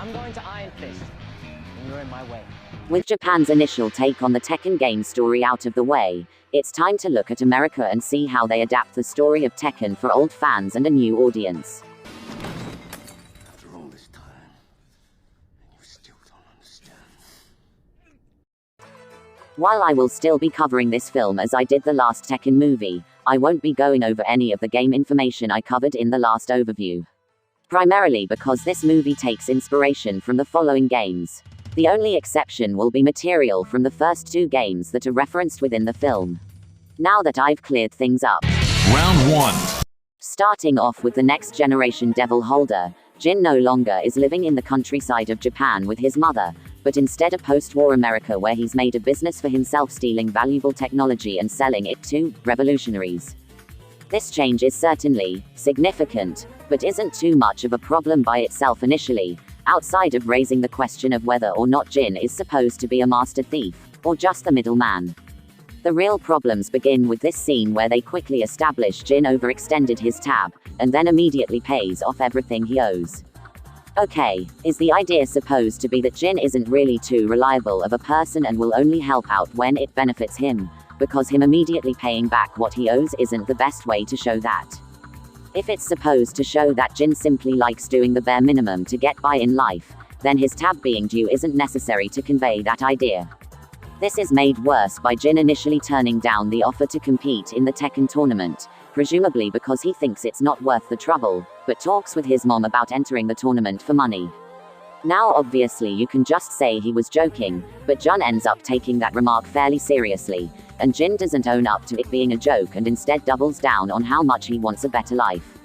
I'm going to Iron Fist, and you're in my way. With Japan's initial take on the Tekken game story out of the way, it's time to look at America and see how they adapt the story of Tekken for old fans and a new audience. After all this time, and you still don't understand. While I will still be covering this film as I did the last Tekken movie, I won't be going over any of the game information I covered in the last overview. Primarily because this movie takes inspiration from the following games. The only exception will be material from the first two games that are referenced within the film. Now that I've cleared things up. Round 1. Starting off with the next generation devil holder, Jin no longer is living in the countryside of Japan with his mother, but instead a post-war America where he's made a business for himself stealing valuable technology and selling it to revolutionaries. This change is certainly significant, but isn't too much of a problem by itself initially, outside of raising the question of whether or not Jin is supposed to be a master thief, or just the middleman. The real problems begin with this scene where they quickly establish Jin overextended his tab, and then immediately pays off everything he owes. Okay, is the idea supposed to be that Jin isn't really too reliable of a person and will only help out when it benefits him, because him immediately paying back what he owes isn't the best way to show that? If it's supposed to show that Jin simply likes doing the bare minimum to get by in life, then his tab being due isn't necessary to convey that idea. This is made worse by Jin initially turning down the offer to compete in the Tekken tournament, presumably because he thinks it's not worth the trouble, but talks with his mom about entering the tournament for money. Now obviously you can just say he was joking, but Jun ends up taking that remark fairly seriously, and Jin doesn't own up to it being a joke and instead doubles down on how much he wants a better life.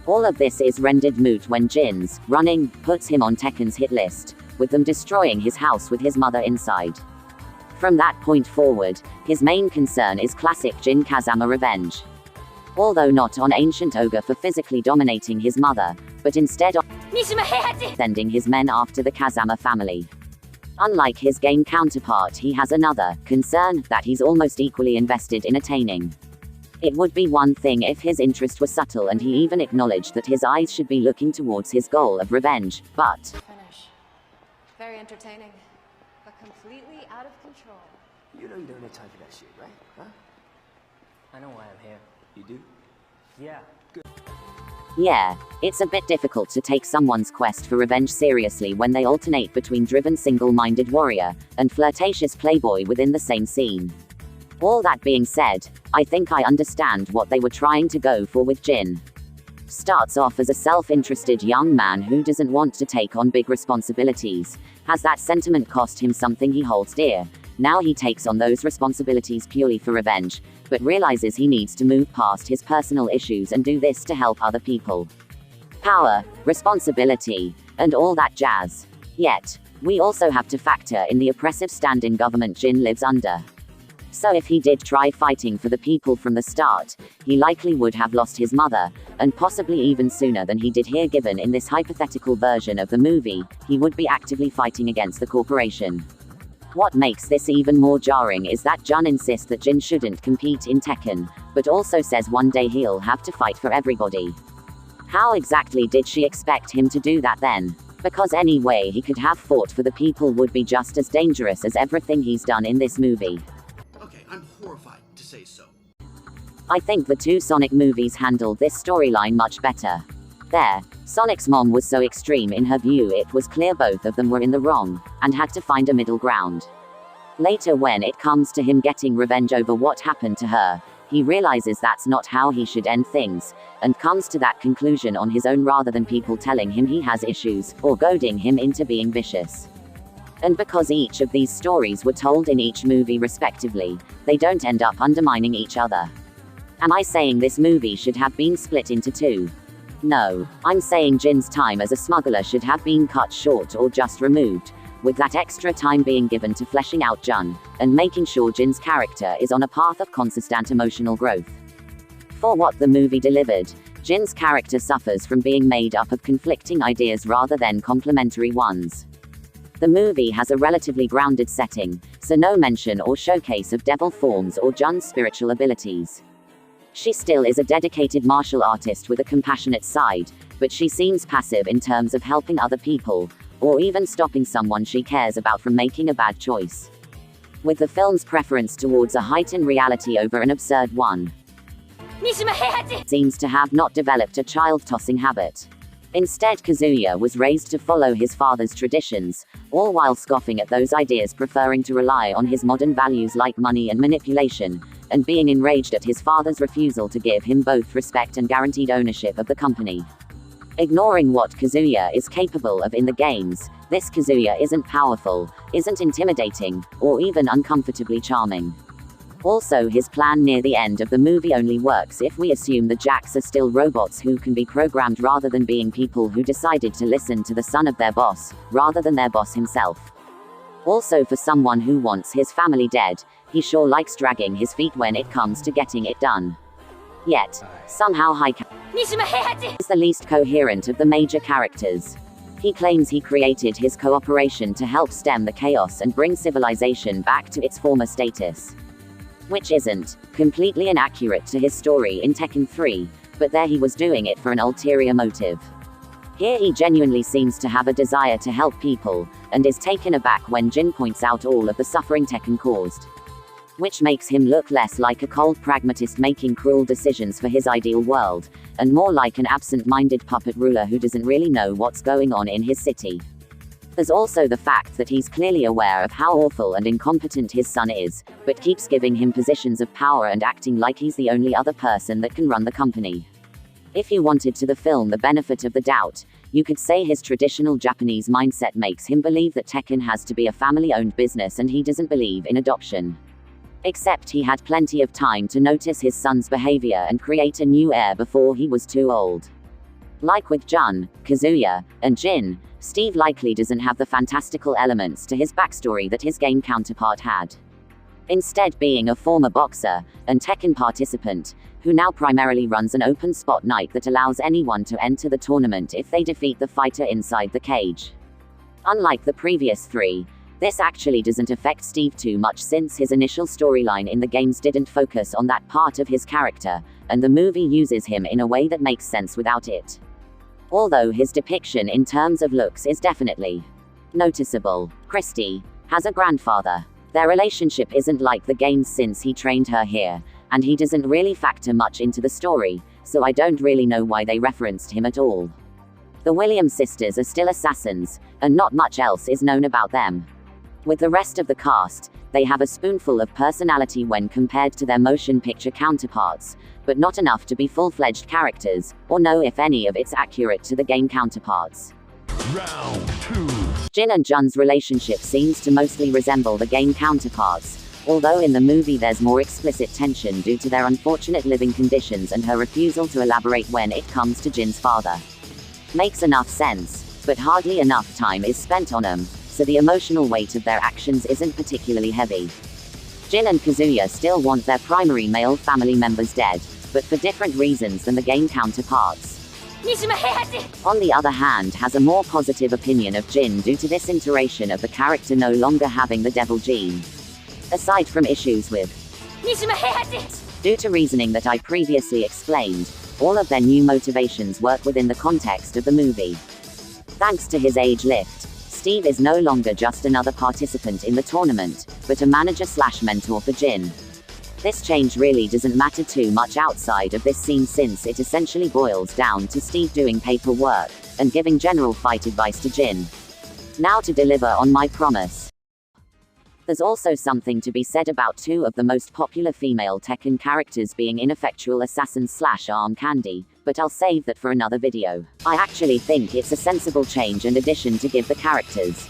All of this is rendered moot when Jin's running puts him on Tekken's hit list, with them destroying his house with his mother inside. From that point forward, his main concern is classic Jin Kazama revenge. Although not on Ancient Ogre for physically dominating his mother, but instead sending his men after the Kazama family. Unlike his game counterpart, he has another concern that he's almost equally invested in attaining. It would be one thing if his interest were subtle and he even acknowledged that his eyes should be looking towards his goal of revenge, but Finish. Very entertaining, but completely out of control. You know you don't have time for that shit, right? Huh? I know why I'm here. You do? Yeah. yeah, it's a bit difficult to take someone's quest for revenge seriously when they alternate between driven single-minded warrior and flirtatious playboy within the same scene. All that being said, I think I understand what they were trying to go for with Jin. Starts off as a self-interested young man who doesn't want to take on big responsibilities, has that sentiment cost him something he holds dear. Now he takes on those responsibilities purely for revenge, but realizes he needs to move past his personal issues and do this to help other people. Power, responsibility, and all that jazz. Yet, we also have to factor in the oppressive stand-in government Jin lives under. So if he did try fighting for the people from the start, he likely would have lost his mother, and possibly even sooner than he did here given in this hypothetical version of the movie, he would be actively fighting against the corporation. What makes this even more jarring is that Jun insists that Jin shouldn't compete in Tekken, but also says one day he'll have to fight for everybody. How exactly did she expect him to do that then? Because any way he could have fought for the people would be just as dangerous as everything he's done in this movie. Okay, I'm horrified, to say so. I think the two Sonic movies handled this storyline much better. There, Sonic's mom was so extreme in her view it was clear both of them were in the wrong, and had to find a middle ground. Later when it comes to him getting revenge over what happened to her, he realizes that's not how he should end things, and comes to that conclusion on his own rather than people telling him he has issues, or goading him into being vicious. And because each of these stories were told in each movie respectively, they don't end up undermining each other. Am I saying this movie should have been split into two? No, I'm saying Jin's time as a smuggler should have been cut short or just removed, with that extra time being given to fleshing out Jun, and making sure Jin's character is on a path of consistent emotional growth. For what the movie delivered, Jin's character suffers from being made up of conflicting ideas rather than complementary ones. The movie has a relatively grounded setting, so no mention or showcase of devil forms or Jun's spiritual abilities. She still is a dedicated martial artist with a compassionate side, but she seems passive in terms of helping other people, or even stopping someone she cares about from making a bad choice. With the film's preference towards a heightened reality over an absurd one, seems to have not developed a child-tossing habit. Instead, Kazuya was raised to follow his father's traditions, all while scoffing at those ideas, preferring to rely on his modern values like money and manipulation, and being enraged at his father's refusal to give him both respect and guaranteed ownership of the company. Ignoring what Kazuya is capable of in the games, this Kazuya isn't powerful, isn't intimidating, or even uncomfortably charming. Also, his plan near the end of the movie only works if we assume the Jacks are still robots who can be programmed rather than being people who decided to listen to the son of their boss, rather than their boss himself. Also, for someone who wants his family dead, he sure likes dragging his feet when it comes to getting it done. Yet, somehow is the least coherent of the major characters. He claims he created his cooperation to help stem the chaos and bring civilization back to its former status. Which isn't completely inaccurate to his story in Tekken 3, but there he was doing it for an ulterior motive. Here he genuinely seems to have a desire to help people, and is taken aback when Jin points out all of the suffering Tekken caused. Which makes him look less like a cold pragmatist making cruel decisions for his ideal world, and more like an absent-minded puppet ruler who doesn't really know what's going on in his city. There's also the fact that he's clearly aware of how awful and incompetent his son is, but keeps giving him positions of power and acting like he's the only other person that can run the company. If you wanted to the film the benefit of the doubt, you could say his traditional Japanese mindset makes him believe that Tekken has to be a family-owned business and he doesn't believe in adoption. Except he had plenty of time to notice his son's behavior and create a new heir before he was too old. Like with Jun, Kazuya, and Jin, Steve likely doesn't have the fantastical elements to his backstory that his game counterpart had. Instead, being a former boxer and Tekken participant, who now primarily runs an open spot night that allows anyone to enter the tournament if they defeat the fighter inside the cage. Unlike the previous three, this actually doesn't affect Steve too much since his initial storyline in the games didn't focus on that part of his character, and the movie uses him in a way that makes sense without it. Although his depiction in terms of looks is definitely noticeable. Christy has a grandfather. Their relationship isn't like the games since he trained her here, and he doesn't really factor much into the story, so I don't really know why they referenced him at all. The Williams sisters are still assassins, and not much else is known about them. With the rest of the cast, they have a spoonful of personality when compared to their motion picture counterparts, but not enough to be full-fledged characters, or know if any of it's accurate to the game counterparts. Round 2. Jin and Jun's relationship seems to mostly resemble the game counterparts, although in the movie there's more explicit tension due to their unfortunate living conditions and her refusal to elaborate when it comes to Jin's father. Makes enough sense, but hardly enough time is spent on them, so the emotional weight of their actions isn't particularly heavy. Jin and Kazuya still want their primary male family members dead, but for different reasons than the game counterparts. On the other hand, has a more positive opinion of Jin due to this iteration of the character no longer having the devil gene. Aside from issues with due to reasoning that I previously explained, all of their new motivations work within the context of the movie. Thanks to his age lift, Steve is no longer just another participant in the tournament, but a manager/mentor for Jin. This change really doesn't matter too much outside of this scene since it essentially boils down to Steve doing paperwork and giving general fight advice to Jin. Now to deliver on my promise. There's also something to be said about two of the most popular female Tekken characters being ineffectual assassins/arm candy, but I'll save that for another video. I actually think it's a sensible change and addition to give the characters.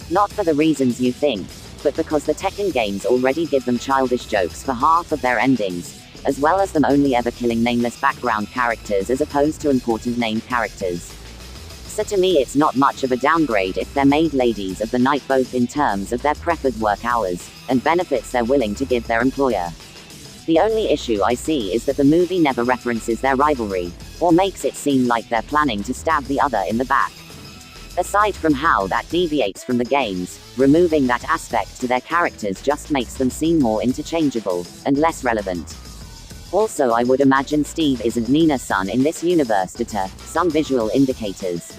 Not for the reasons you think, but because the Tekken games already give them childish jokes for half of their endings, as well as them only ever killing nameless background characters as opposed to important named characters. So to me it's not much of a downgrade if they're made ladies of the night both in terms of their preferred work hours, and benefits they're willing to give their employer. The only issue I see is that the movie never references their rivalry, or makes it seem like they're planning to stab the other in the back. Aside from how that deviates from the games, removing that aspect to their characters just makes them seem more interchangeable, and less relevant. Also, I would imagine Steve isn't Nina's son in this universe due to some visual indicators.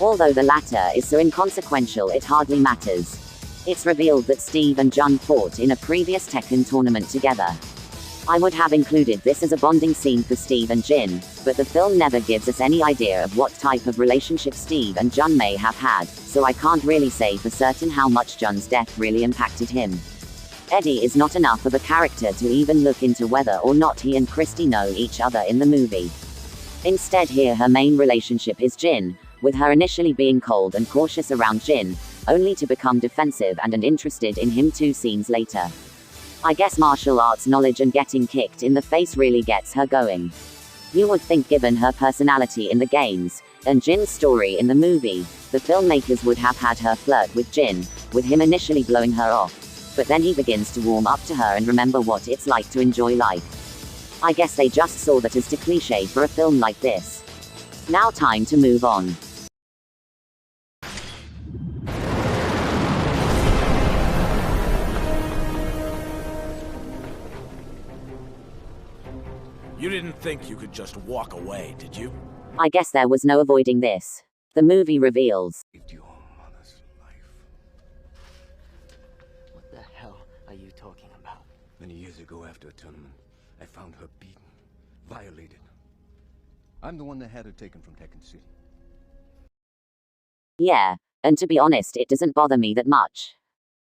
Although the latter is so inconsequential it hardly matters. It's revealed that Steve and Jun fought in a previous Tekken tournament together. I would have included this as a bonding scene for Steve and Jin, but the film never gives us any idea of what type of relationship Steve and Jun may have had, so I can't really say for certain how much Jun's death really impacted him. Eddie is not enough of a character to even look into whether or not he and Christy know each other in the movie. Instead here her main relationship is Jin, with her initially being cold and cautious around Jin, only to become defensive and interested in him 2 scenes later. I guess martial arts knowledge and getting kicked in the face really gets her going. You would think given her personality in the games, and Jin's story in the movie, the filmmakers would have had her flirt with Jin, with him initially blowing her off. But then he begins to warm up to her and remember what it's like to enjoy life. I guess they just saw that as too cliché for a film like this. Now time to move on. You didn't think you could just walk away, did you? I guess there was no avoiding this. The movie reveals. Your mother's life. What the hell are you talking about? Many years ago after a tournament, I found her beaten, violated. I'm the one that had her taken from Tekken City. Yeah, and to be honest it doesn't bother me that much.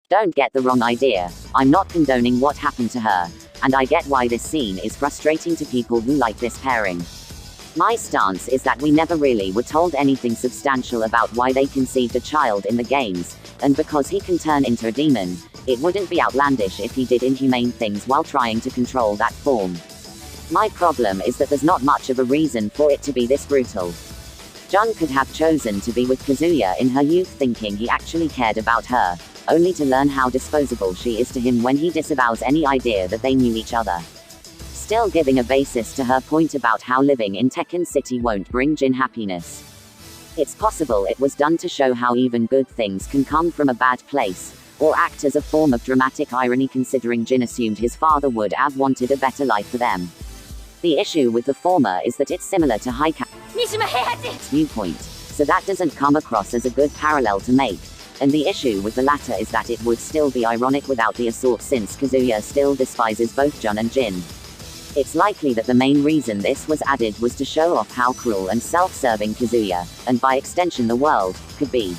Don't get the wrong idea, I'm not condoning what happened to her, and I get why this scene is frustrating to people who like this pairing. My stance is that we never really were told anything substantial about why they conceived a child in the games, and because he can turn into a demon, it wouldn't be outlandish if he did inhumane things while trying to control that form. My problem is that there's not much of a reason for it to be this brutal. Jun could have chosen to be with Kazuya in her youth thinking he actually cared about her, only to learn how disposable she is to him when he disavows any idea that they knew each other. Still giving a basis to her point about how living in Tekken City won't bring Jin happiness. It's possible it was done to show how even good things can come from a bad place, or act as a form of dramatic irony considering Jin assumed his father would have wanted a better life for them. The issue with the former is that it's similar to Hika's viewpoint, so that doesn't come across as a good parallel to make. And the issue with the latter is that it would still be ironic without the assault since Kazuya still despises both Jun and Jin. It's likely that the main reason this was added was to show off how cruel and self-serving Kazuya, and by extension the world, could be.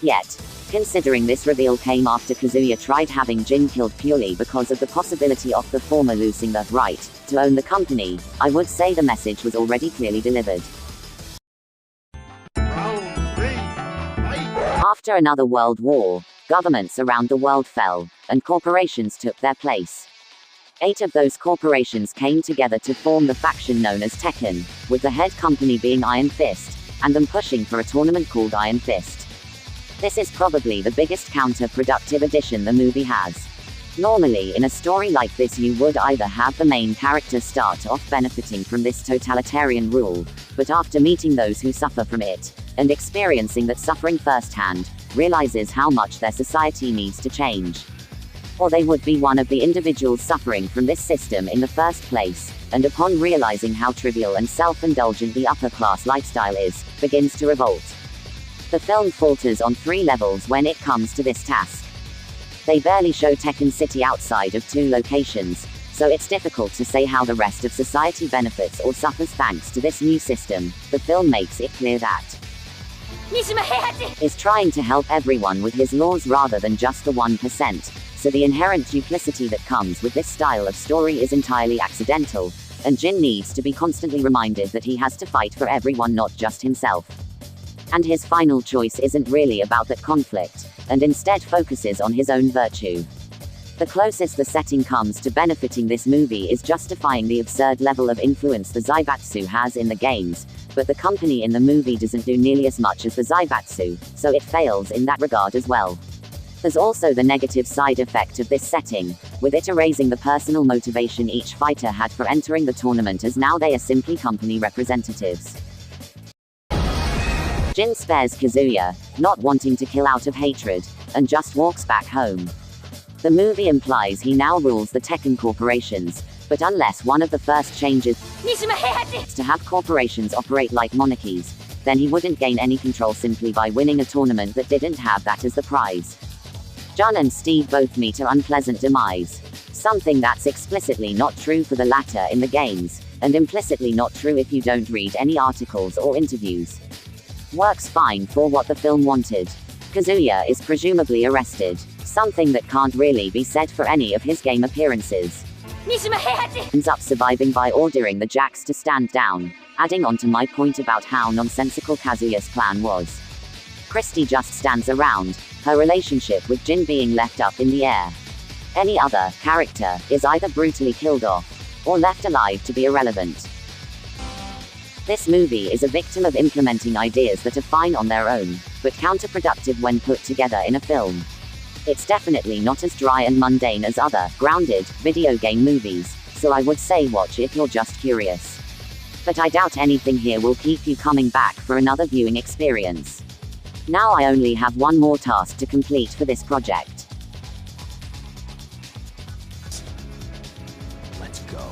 Yet, considering this reveal came after Kazuya tried having Jin killed purely because of the possibility of the former losing the right to own the company, I would say the message was already clearly delivered. After another world war, governments around the world fell, and corporations took their place. 8 of those corporations came together to form the faction known as Tekken, with the head company being Iron Fist, and them pushing for a tournament called Iron Fist. This is probably the biggest counter-productive addition the movie has. Normally in a story like this you would either have the main character start off benefiting from this totalitarian rule, but after meeting those who suffer from it, and experiencing that suffering firsthand, realizes how much their society needs to change. Or they would be one of the individuals suffering from this system in the first place, and upon realizing how trivial and self-indulgent the upper-class lifestyle is, begins to revolt. The film falters on 3 levels when it comes to this task. They barely show Tekken City outside of 2 locations, so it's difficult to say how the rest of society benefits or suffers thanks to this new system. The film makes it clear that is trying to help everyone with his laws rather than just the 1%, so the inherent duplicity that comes with this style of story is entirely accidental, and Jin needs to be constantly reminded that he has to fight for everyone, not just himself. And his final choice isn't really about that conflict, and instead focuses on his own virtue. The closest the setting comes to benefiting this movie is justifying the absurd level of influence the Zaibatsu has in the games, but the company in the movie doesn't do nearly as much as the Zaibatsu, so it fails in that regard as well. There's also the negative side effect of this setting, with it erasing the personal motivation each fighter had for entering the tournament, as now they are simply company representatives. Jin spares Kazuya, not wanting to kill out of hatred, and just walks back home. The movie implies he now rules the Tekken corporations, but unless one of the first changes is to have corporations operate like monarchies, then he wouldn't gain any control simply by winning a tournament that didn't have that as the prize. John and Steve both meet an unpleasant demise. Something that's explicitly not true for the latter in the games, and implicitly not true if you don't read any articles or interviews. Works fine for what the film wanted. Kazuya is presumably arrested, something that can't really be said for any of his game appearances. Ends up surviving by ordering the Jacks to stand down, adding on to my point about how nonsensical Kazuya's plan was. Christy just stands around, her relationship with Jin being left up in the air. Any other character is either brutally killed off, or left alive to be irrelevant. This movie is a victim of implementing ideas that are fine on their own, but counterproductive when put together in a film. It's definitely not as dry and mundane as other, grounded, video game movies, so I would say watch if you're just curious. But I doubt anything here will keep you coming back for another viewing experience. Now I only have one more task to complete for this project. Let's go.